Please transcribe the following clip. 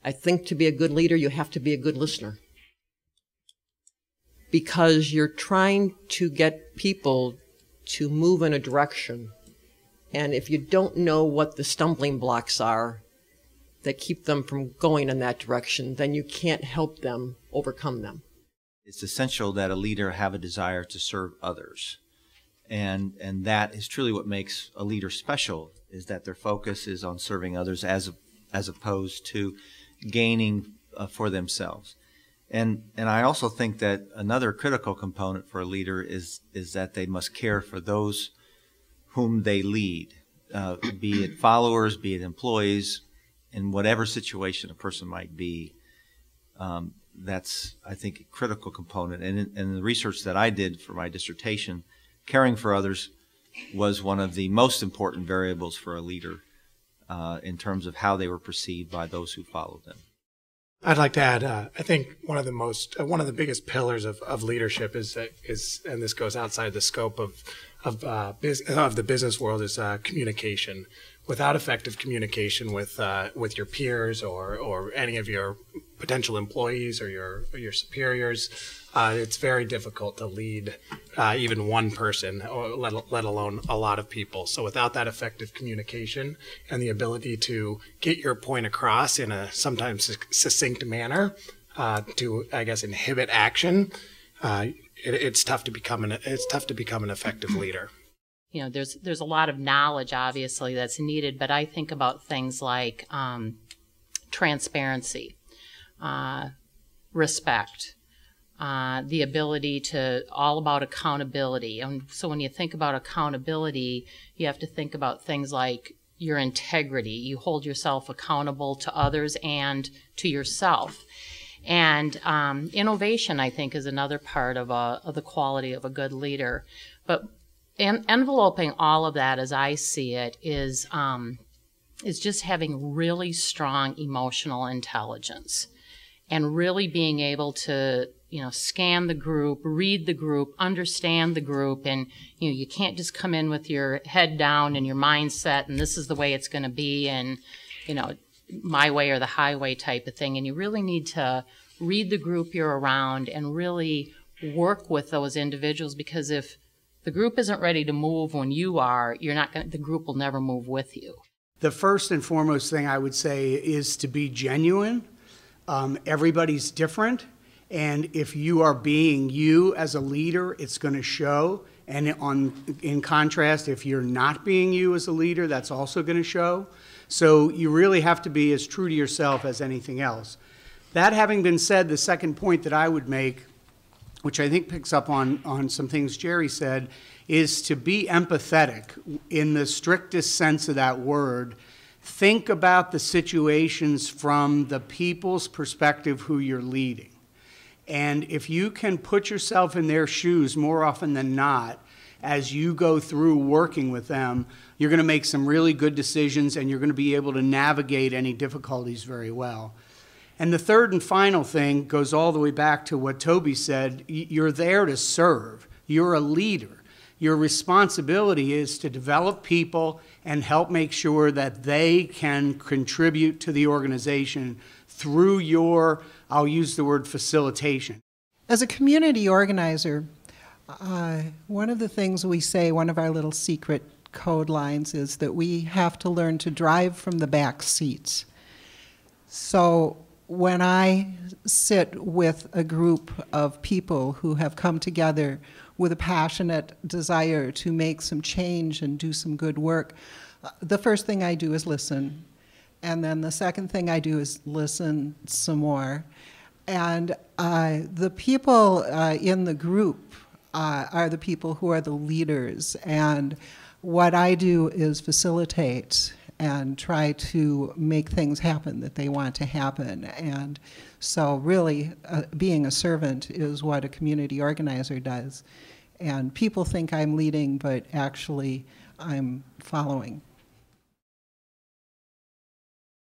I think to be a good leader, you have to be a good listener. Because you're trying to get people to move in a direction. And if you don't know what the stumbling blocks are that keep them from going in that direction, then you can't help them overcome them. It's essential that a leader have a desire to serve others. And that is truly what makes a leader special, is that their focus is on serving others as opposed to gaining for themselves. And I also think that another critical component for a leader is that they must care for those whom they lead, be it followers, be it employees, in whatever situation a person might be. That's, I think, a critical component. And in the research that I did for my dissertation, caring for others was one of the most important variables for a leader in terms of how they were perceived by those who followed them. I'd like to add, I think one of the biggest pillars of leadership is, and this goes outside the scope of the business world, is communication. Without effective communication with your peers or any of your potential employees or your superiors, it's very difficult to lead even one person, or let alone a lot of people. So without that effective communication and the ability to get your point across in a sometimes succinct manner to, I guess, inhibit action, it's tough to become an effective leader. You know, there's a lot of knowledge, obviously, that's needed, but I think about things like transparency, respect, the ability to, all about accountability. And so when you think about accountability, you have to think about things like your integrity. You hold yourself accountable to others and to yourself. And innovation, I think, is another part of the quality of a good leader. But enveloping all of that, as I see it, is just having really strong emotional intelligence and really being able to, scan the group, read the group, understand the group. And, you can't just come in with your head down and your mindset and this is the way it's going to be and, my way or the highway type of thing. And you really need to read the group you're around and really work with those individuals, because if the group isn't ready to move when you are, the group will never move with you. The first and foremost thing I would say is to be genuine. Everybody's different. And if you are being you as a leader, it's going to show. And in contrast, if you're not being you as a leader, that's also going to show. So you really have to be as true to yourself as anything else. That having been said, the second point that I would make, which I think picks up on some things Jerry said, is to be empathetic in the strictest sense of that word. Think about the situations from the people's perspective who you're leading. And if you can put yourself in their shoes more often than not, as you go through working with them, you're going to make some really good decisions and you're going to be able to navigate any difficulties very well. And the third and final thing goes all the way back to what Toby said. You're there to serve. You're a leader. Your responsibility is to develop people and help make sure that they can contribute to the organization through your, I'll use the word, facilitation. As a community organizer, one of the things we say, one of our little secret code lines, is that we have to learn to drive from the back seats. So when I sit with a group of people who have come together with a passionate desire to make some change and do some good work, the first thing I do is listen. And then the second thing I do is listen some more. And the people in the group are the people who are the leaders. And what I do is facilitate and try to make things happen that they want to happen. And so really, being a servant is what a community organizer does. And people think I'm leading, but actually I'm following.